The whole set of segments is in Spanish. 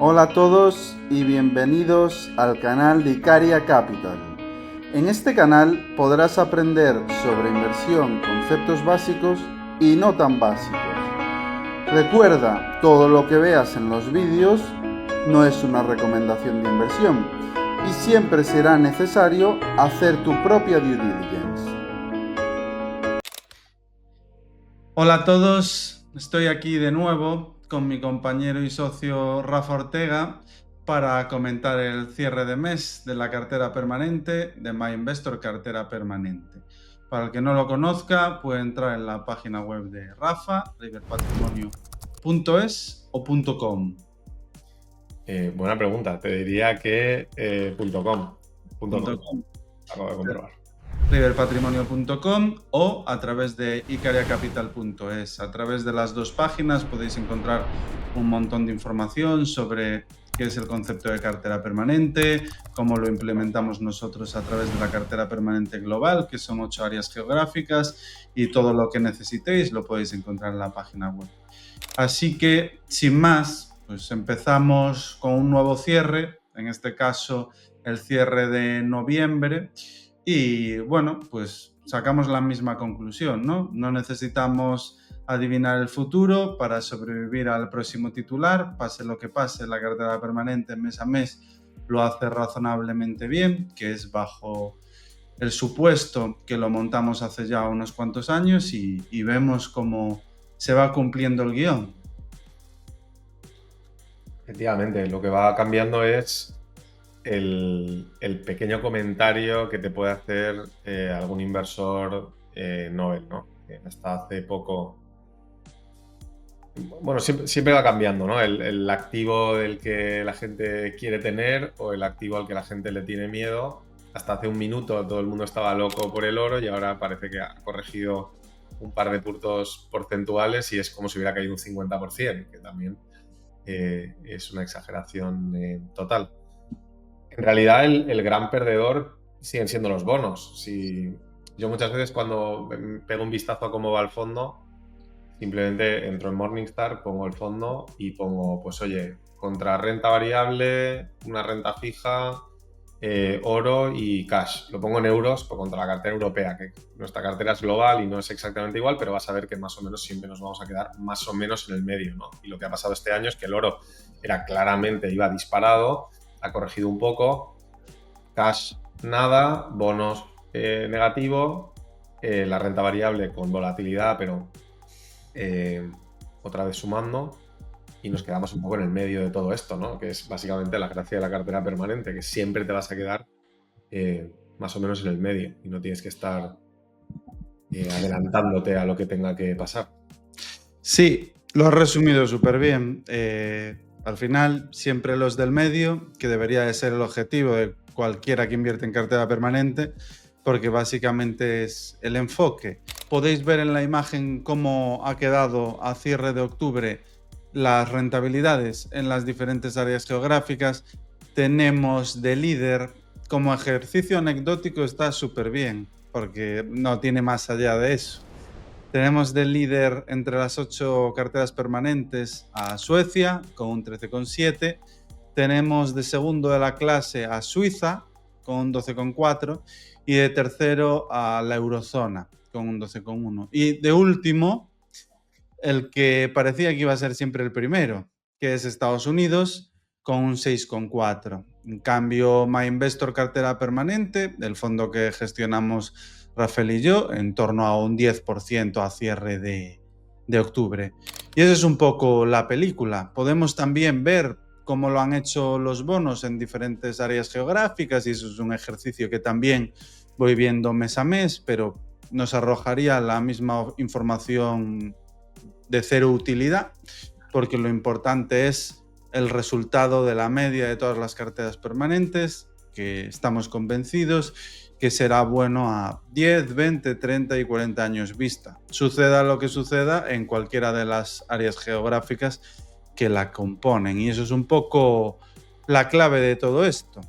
Hola a todos y bienvenidos al canal de Icaria Capital. En este canal podrás aprender sobre inversión, conceptos básicos y no tan básicos. Recuerda, todo lo que veas en los vídeos no es una recomendación de inversión y siempre será necesario hacer tu propia due diligence. Hola a todos, estoy aquí de nuevo con mi compañero y socio Rafa Ortega para comentar el cierre de mes de la cartera permanente de MyInvestor Cartera Permanente. Para el que no lo conozca, puede entrar en la página web de Rafa, riverpatrimonio.es o .com. Buena pregunta, te diría que .com. Acabo de comprobar. riverpatrimonio.com o a través de icariacapital.es. A través de las dos páginas podéis encontrar un montón de información sobre qué es el concepto de cartera permanente, cómo lo implementamos nosotros a través de la cartera permanente global, que son 8 áreas geográficas, y todo lo que necesitéis lo podéis encontrar en la página web. Así que, sin más, pues empezamos con un nuevo cierre, en este caso el cierre de noviembre. Y bueno, pues sacamos la misma conclusión, ¿no? No necesitamos adivinar el futuro para sobrevivir al próximo titular, pase lo que pase, la cartera permanente mes a mes lo hace razonablemente bien, que es bajo el supuesto que lo montamos hace ya unos cuantos años y vemos cómo se va cumpliendo el guión. Efectivamente, lo que va cambiando es el pequeño comentario que te puede hacer algún inversor novel, ¿no? Que hasta hace poco... Bueno, siempre va cambiando, ¿no? El activo del que la gente quiere tener o el activo al que la gente le tiene miedo. Hasta hace un minuto todo el mundo estaba loco por el oro y ahora parece que ha corregido un par de puntos porcentuales y es como si hubiera caído un 50%, que también es una exageración total. En realidad el gran perdedor siguen siendo los bonos. Yo muchas veces cuando pego un vistazo a cómo va el fondo, simplemente entro en Morningstar, pongo el fondo y pongo, pues oye, contra renta variable, una renta fija, oro y cash. Lo pongo en euros contra la cartera europea, que nuestra cartera es global y no es exactamente igual, pero vas a ver que más o menos siempre nos vamos a quedar más o menos en el medio, ¿no? Y lo que ha pasado este año es que el oro iba disparado, ha corregido un poco, cash nada, bonos negativo, la renta variable con volatilidad, pero otra vez sumando, y nos quedamos un poco en el medio de todo esto, ¿no? Que es básicamente la gracia de la cartera permanente, que siempre te vas a quedar más o menos en el medio y no tienes que estar adelantándote a lo que tenga que pasar. Sí, lo has resumido súper bien. Al final, siempre los del medio, que debería de ser el objetivo de cualquiera que invierte en cartera permanente, porque básicamente es el enfoque. Podéis ver en la imagen cómo ha quedado a cierre de octubre las rentabilidades en las diferentes áreas geográficas. Tenemos de líder, como ejercicio anecdótico está súper bien, porque no tiene más allá de eso. Tenemos de líder entre las 8 carteras permanentes a Suecia con un 13,7. Tenemos de segundo de la clase a Suiza con un 12,4 y de tercero a la eurozona con un 12,1. Y de último, el que parecía que iba a ser siempre el primero, que es Estados Unidos con un 6,4. En cambio, MyInvestor Cartera Permanente, el fondo que gestionamos Rafael y yo, en torno a un 10% a cierre de octubre. Y esa es un poco la película. Podemos también ver cómo lo han hecho los bonos en diferentes áreas geográficas y eso es un ejercicio que también voy viendo mes a mes, pero nos arrojaría la misma información de cero utilidad, porque lo importante es el resultado de la media de todas las carteras permanentes, que estamos convencidos que será bueno a 10, 20, 30 y 40 años vista. Suceda lo que suceda en cualquiera de las áreas geográficas que la componen. Y eso es un poco la clave de todo esto.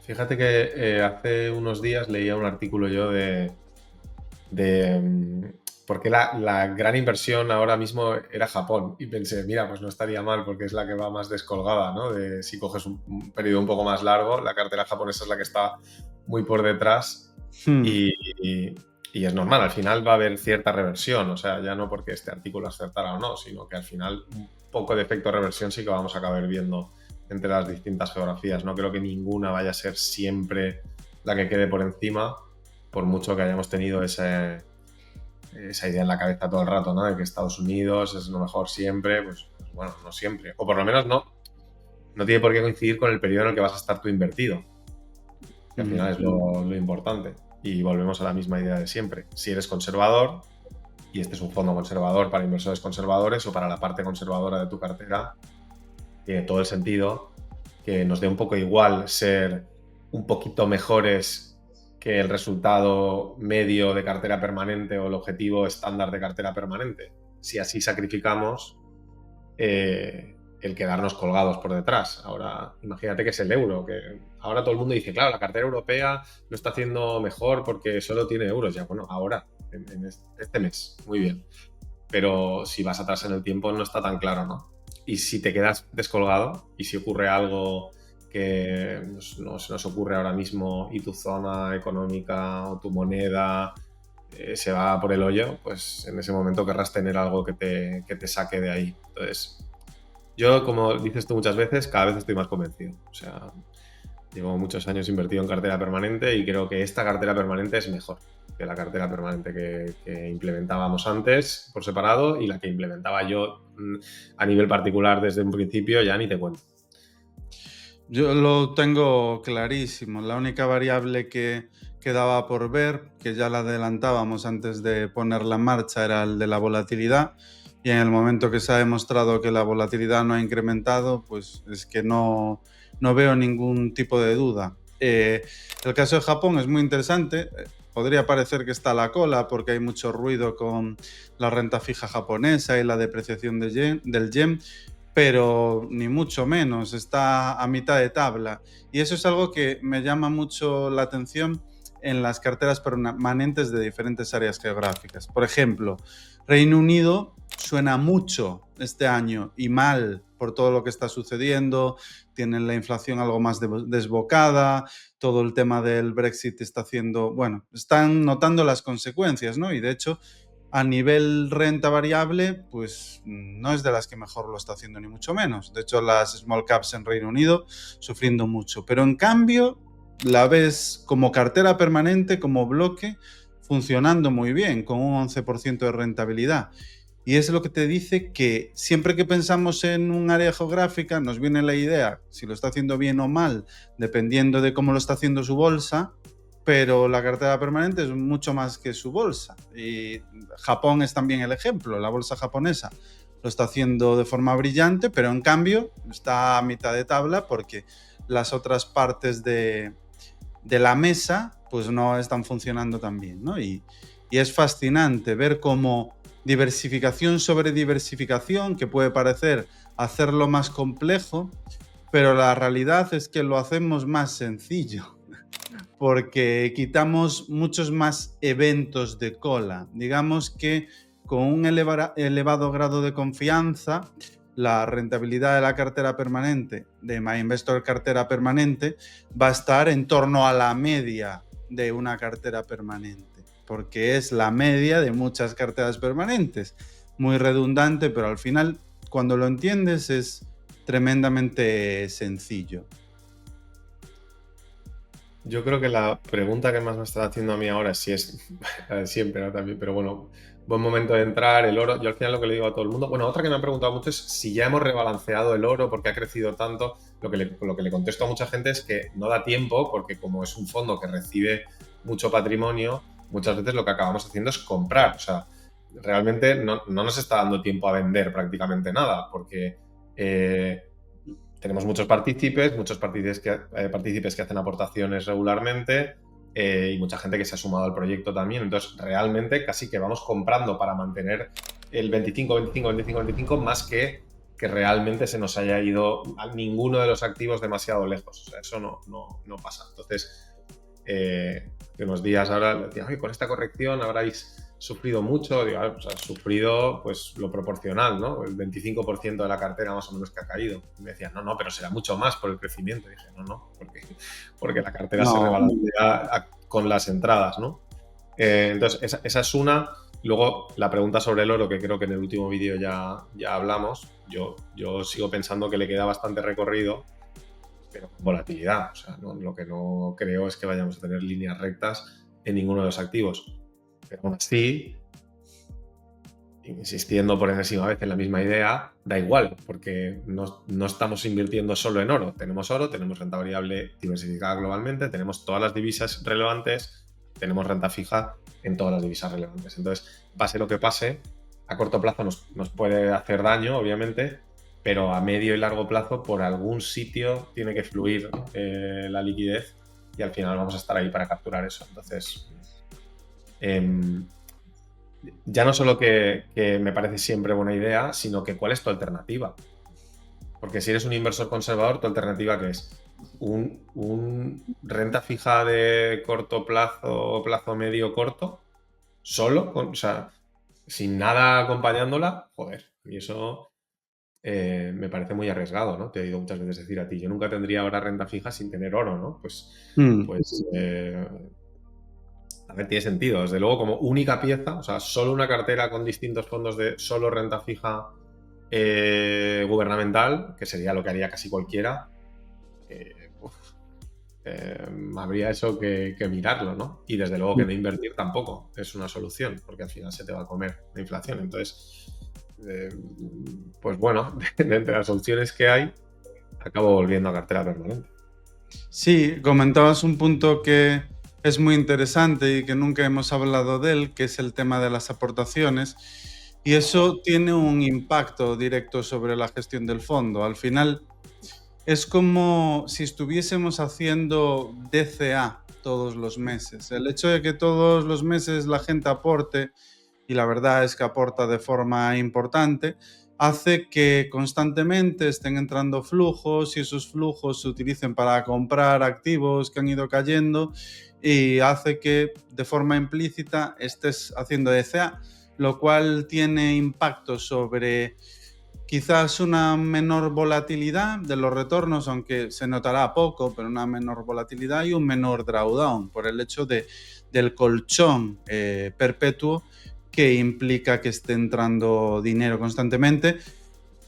Fíjate que hace unos días leía un artículo yo de ¿por qué la gran inversión ahora mismo era Japón? Y pensé, mira, pues no estaría mal porque es la que va más descolgada, ¿no? Si coges un periodo un poco más largo, la cartera japonesa es la que está muy por detrás Hmm. y es normal, al final va a haber cierta reversión, o sea, ya no porque este artículo acertara o no, sino que al final un poco de efecto reversión sí que vamos a acabar viendo entre las distintas geografías. No creo que ninguna vaya a ser siempre la que quede por encima, por mucho que hayamos tenido esa idea en la cabeza todo el rato, ¿no? De que Estados Unidos es lo mejor siempre, pues bueno, no siempre. O por lo menos no tiene por qué coincidir con el periodo en el que vas a estar tú invertido, que al final es lo importante. Y volvemos a la misma idea de siempre. Si eres conservador, y este es un fondo conservador para inversores conservadores o para la parte conservadora de tu cartera, tiene todo el sentido que nos dé un poco igual ser un poquito mejores que el resultado medio de cartera permanente o el objetivo estándar de cartera permanente. Si así sacrificamos el quedarnos colgados por detrás. Ahora, imagínate que es el euro, que ahora todo el mundo dice, claro, la cartera europea lo está haciendo mejor porque solo tiene euros. Ya, bueno, ahora, en este mes, muy bien. Pero si vas atrás en el tiempo no está tan claro, ¿no? Y si te quedas descolgado y si ocurre algo que no se nos ocurre ahora mismo y tu zona económica o tu moneda se va por el hoyo, pues en ese momento querrás tener algo que te saque de ahí. Entonces, yo, como dices tú muchas veces, cada vez estoy más convencido. O sea, llevo muchos años invertido en cartera permanente y creo que esta cartera permanente es mejor que la cartera permanente que implementábamos antes por separado y la que implementaba yo a nivel particular desde un principio, ya ni te cuento. Yo lo tengo clarísimo. La única variable que quedaba por ver, que ya la adelantábamos antes de ponerla en marcha, era el de la volatilidad. Y en el momento que se ha demostrado que la volatilidad no ha incrementado, pues es que no veo ningún tipo de duda. El caso de Japón es muy interesante. Podría parecer que está a la cola porque hay mucho ruido con la renta fija japonesa y la depreciación del yen, pero ni mucho menos, está a mitad de tabla. Y eso es algo que me llama mucho la atención en las carteras permanentes de diferentes áreas geográficas. Por ejemplo, Reino Unido suena mucho este año y mal por todo lo que está sucediendo, tienen la inflación algo más desbocada, todo el tema del Brexit está haciendo, bueno, están notando las consecuencias, ¿no? Y de hecho, a nivel renta variable, pues no es de las que mejor lo está haciendo, ni mucho menos. De hecho, las small caps en Reino Unido sufriendo mucho. Pero en cambio, la ves como cartera permanente, como bloque, funcionando muy bien, con un 11% de rentabilidad. Y es lo que te dice que siempre que pensamos en un área geográfica, nos viene la idea, si lo está haciendo bien o mal, dependiendo de cómo lo está haciendo su bolsa, pero la cartera permanente es mucho más que su bolsa. Y Japón es también el ejemplo. La bolsa japonesa lo está haciendo de forma brillante, pero en cambio está a mitad de tabla porque las otras partes de la mesa pues no están funcionando tan bien, ¿no? Y es fascinante ver cómo diversificación sobre diversificación, que puede parecer hacerlo más complejo, pero la realidad es que lo hacemos más sencillo porque quitamos muchos más eventos de cola. Digamos que con un elevado grado de confianza, la rentabilidad de la cartera permanente, de My Investor cartera permanente, va a estar en torno a la media de una cartera permanente, porque es la media de muchas carteras permanentes. Muy redundante, pero al final, cuando lo entiendes, es tremendamente sencillo. Yo creo que la pregunta que más me está haciendo a mí ahora es si es siempre, ¿no? También, pero bueno, buen momento de entrar, el oro. Yo al final lo que le digo a todo el mundo, bueno, otra que me han preguntado mucho es si ya hemos rebalanceado el oro porque ha crecido tanto. Lo que le contesto a mucha gente es que no da tiempo porque como es un fondo que recibe mucho patrimonio, muchas veces lo que acabamos haciendo es comprar. O sea, realmente no nos está dando tiempo a vender prácticamente nada porque tenemos muchos partícipes que hacen aportaciones regularmente y mucha gente que se ha sumado al proyecto también. Entonces, realmente casi que vamos comprando para mantener el 25, 25, 25, 25, más que realmente se nos haya ido a ninguno de los activos demasiado lejos. O sea, eso no pasa. Entonces, hace unos días ahora decía, con esta corrección habráis sufrido mucho, digo, pues has sufrido pues lo proporcional, ¿no? El 25% de la cartera más o menos que ha caído. Y me decían, no, pero será mucho más por el crecimiento. Y dije, no, porque la cartera se No, rebalancea con las entradas, ¿no? Entonces, esa es una. Luego, la pregunta sobre el oro, que creo que en el último vídeo ya hablamos, yo sigo pensando que le queda bastante recorrido, pero con volatilidad. O sea, lo que no creo es que vayamos a tener líneas rectas en ninguno de los activos. Pero aún así, insistiendo por enésima vez en la misma idea, da igual, porque no estamos invirtiendo solo en oro. Tenemos oro, tenemos renta variable diversificada globalmente, tenemos todas las divisas relevantes, tenemos renta fija en todas las divisas relevantes. Entonces, pase lo que pase, a corto plazo nos puede hacer daño, obviamente, pero a medio y largo plazo, por algún sitio tiene que fluir la liquidez y al final vamos a estar ahí para capturar eso. Entonces, ya no solo que me parece siempre buena idea, sino que cuál es tu alternativa. Porque si eres un inversor conservador, tu alternativa ¿qué es? Un renta fija de corto plazo, plazo medio corto, solo, o sea, sin nada acompañándola, joder, y eso me parece muy arriesgado, ¿no? Te he oído muchas veces decir a ti, yo nunca tendría ahora renta fija sin tener oro, ¿no? Pues a ver, tiene sentido. Desde luego, como única pieza, o sea, solo una cartera con distintos fondos de solo renta fija gubernamental, que sería lo que haría casi cualquiera, habría eso que mirarlo, ¿no? Y desde luego que no invertir tampoco es una solución, porque al final se te va a comer la inflación. Entonces, pues bueno, de entre las opciones que hay, acabo volviendo a cartera permanente. sí, comentabas un punto que es muy interesante y que nunca hemos hablado de él, que es el tema de las aportaciones. Y eso tiene un impacto directo sobre la gestión del fondo. Al final, es como si estuviésemos haciendo DCA todos los meses. El hecho de que todos los meses la gente aporte, y la verdad es que aporta de forma importante, hace que constantemente estén entrando flujos y esos flujos se utilicen para comprar activos que han ido cayendo y hace que de forma implícita estés haciendo DCA, lo cual tiene impacto sobre quizás una menor volatilidad de los retornos, aunque se notará poco, pero una menor volatilidad y un menor drawdown por el hecho del colchón perpetuo que implica que esté entrando dinero constantemente,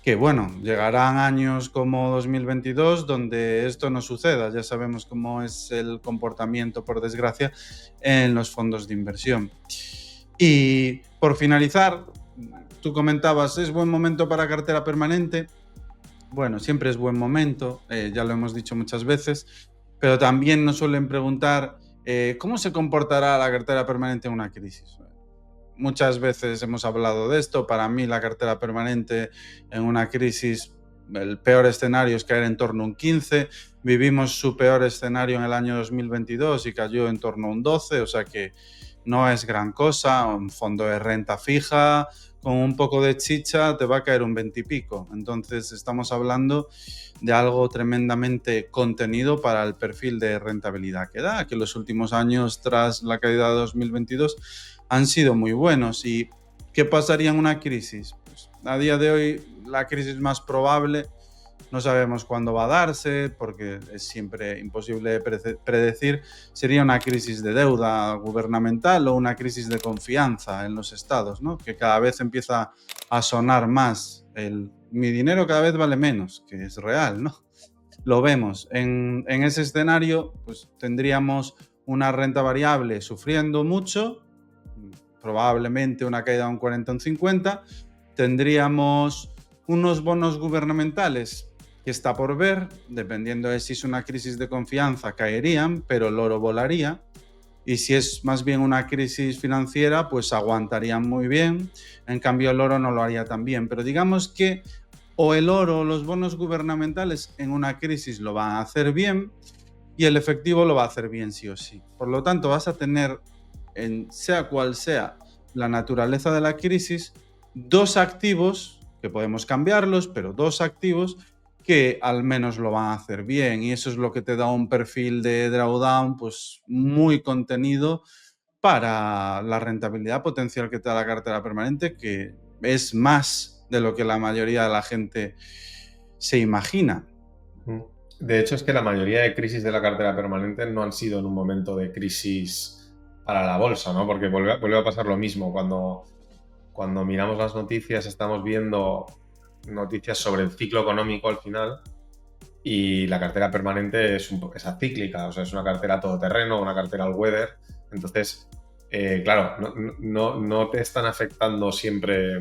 que bueno, llegarán años como 2022 donde esto no suceda. Ya sabemos cómo es el comportamiento, por desgracia, en los fondos de inversión. Y por finalizar, tú comentabas, ¿es buen momento para cartera permanente? Bueno, siempre es buen momento, ya lo hemos dicho muchas veces, pero también nos suelen preguntar ¿cómo se comportará la cartera permanente en una crisis? Muchas veces hemos hablado de esto. Para mí la cartera permanente en una crisis, el peor escenario es caer en torno a un 15. Vivimos su peor escenario en el año 2022 y cayó en torno a un 12, o sea que no es gran cosa. Un fondo de renta fija con un poco de chicha te va a caer un 20 y pico. Entonces estamos hablando de algo tremendamente contenido para el perfil de rentabilidad que da, que los últimos años tras la caída de 2022 han sido muy buenos. ¿Y qué pasaría en una crisis? Pues a día de hoy la crisis más probable, no sabemos cuándo va a darse porque es siempre imposible de predecir, sería una crisis de deuda gubernamental o una crisis de confianza en los estados, ¿no? Que cada vez empieza a sonar más mi dinero cada vez vale menos, que es real, ¿no? Lo vemos. En ese escenario, pues tendríamos una renta variable sufriendo mucho, probablemente una caída de un 40 o un 50, tendríamos unos bonos gubernamentales que está por ver, dependiendo de si es una crisis de confianza caerían, pero el oro volaría, y si es más bien una crisis financiera, pues aguantarían muy bien, en cambio el oro no lo haría tan bien, pero digamos que o el oro o los bonos gubernamentales en una crisis lo van a hacer bien y el efectivo lo va a hacer bien sí o sí. Por lo tanto, vas a tener, sea cual sea la naturaleza de la crisis, dos activos, que podemos cambiarlos, pero dos activos que al menos lo van a hacer bien, y eso es lo que te da un perfil de drawdown pues muy contenido para la rentabilidad potencial que te da la cartera permanente, que es más de lo que la mayoría de la gente se imagina. De hecho, es que la mayoría de crisis de la cartera permanente no han sido en un momento de crisis para la bolsa, ¿no? Porque vuelve a pasar lo mismo. Cuando miramos las noticias, estamos viendo noticias sobre el ciclo económico al final, y la cartera permanente es acíclica, o sea, es una cartera todoterreno, una cartera all weather. Entonces, claro, no te están afectando siempre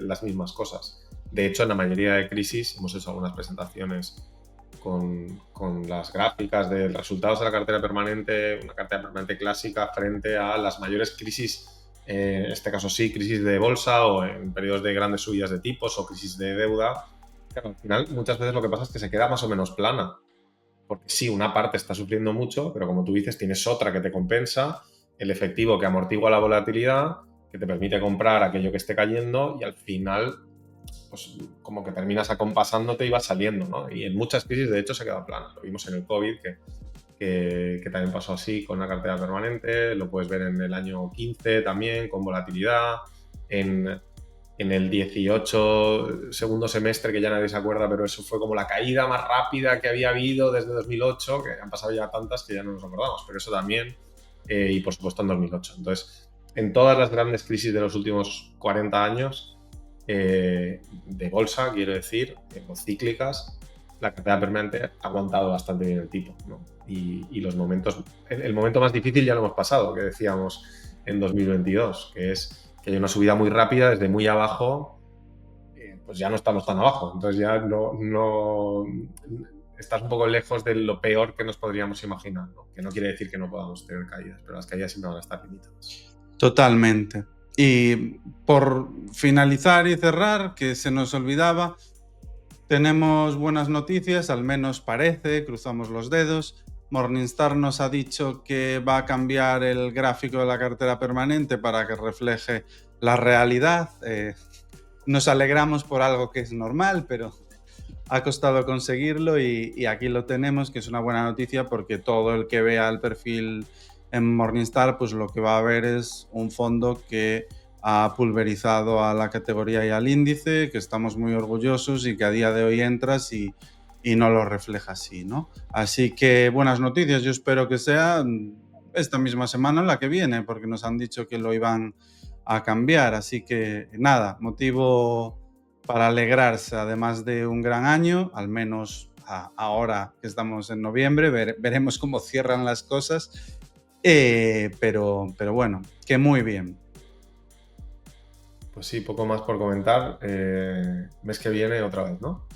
las mismas cosas. De hecho, en la mayoría de crisis, hemos hecho algunas presentaciones con las gráficas de resultados de la cartera permanente, una cartera permanente clásica frente a las mayores crisis, en este caso sí, crisis de bolsa o en periodos de grandes subidas de tipos o crisis de deuda. Claro, al final muchas veces lo que pasa es que se queda más o menos plana, porque sí, una parte está sufriendo mucho, pero como tú dices, tienes otra que te compensa, el efectivo que amortigua la volatilidad, que te permite comprar aquello que esté cayendo, y al final pues como que terminas acompasándote y vas saliendo, ¿no? Y en muchas crisis, de hecho, se queda plana. Lo vimos en el COVID, que también pasó así con la cartera permanente, lo puedes ver en el año 15 también, con volatilidad, en el 18 segundo semestre, que ya nadie se acuerda, pero eso fue como la caída más rápida que había habido desde 2008, que han pasado ya tantas que ya no nos acordamos, pero eso también, y por supuesto en 2008. Entonces, en todas las grandes crisis de los últimos 40 años, de bolsa, quiero decir, o cíclicas, la cartera permanente ha aguantado bastante bien el tipo, ¿no? Y los momentos, el momento más difícil ya lo hemos pasado, que decíamos en 2022, que es que hay una subida muy rápida desde muy abajo, pues ya no estamos tan abajo, entonces ya no estás un poco lejos de lo peor que nos podríamos imaginar, ¿no? Que no quiere decir que no podamos tener caídas, pero las caídas siempre van a estar limitadas. Totalmente. Y por finalizar y cerrar, que se nos olvidaba, tenemos buenas noticias, al menos parece, cruzamos los dedos. Morningstar nos ha dicho que va a cambiar el gráfico de la cartera permanente para que refleje la realidad. Nos alegramos por algo que es normal, pero ha costado conseguirlo y aquí lo tenemos, que es una buena noticia porque todo el que vea el perfil en Morningstar, pues lo que va a ver es un fondo que ha pulverizado a la categoría y al índice, que estamos muy orgullosos y que a día de hoy entras y no lo refleja así, ¿no? Así que buenas noticias, yo espero que sea esta misma semana o la que viene, porque nos han dicho que lo iban a cambiar, así que nada, motivo para alegrarse, además de un gran año, al menos ahora que estamos en noviembre, veremos cómo cierran las cosas, pero bueno, que muy bien. Pues sí, poco más por comentar. Mes que viene otra vez, ¿no?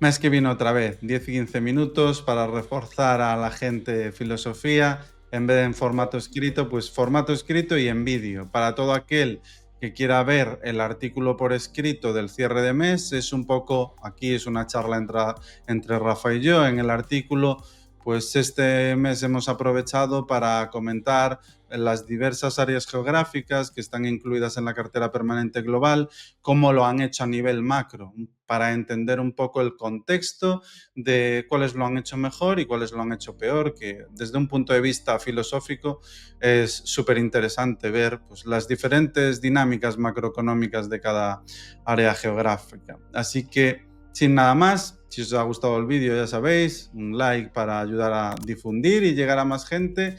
Mes que viene otra vez, 10 y 15 minutos para reforzar a la gente filosofía, en vez de en formato escrito, pues formato escrito y en vídeo. Para todo aquel que quiera ver el artículo por escrito del cierre de mes, es un poco, aquí es una charla entre Rafa y yo. En el artículo, pues este mes hemos aprovechado para comentar las diversas áreas geográficas que están incluidas en la cartera permanente global, cómo lo han hecho a nivel macro, para entender un poco el contexto de cuáles lo han hecho mejor y cuáles lo han hecho peor, que desde un punto de vista filosófico es súper interesante ver pues, las diferentes dinámicas macroeconómicas de cada área geográfica. Así que, sin nada más, si os ha gustado el vídeo, ya sabéis, un like para ayudar a difundir y llegar a más gente,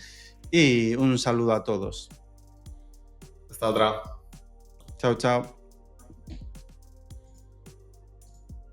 y un saludo a todos. Hasta otra. Chao, chao.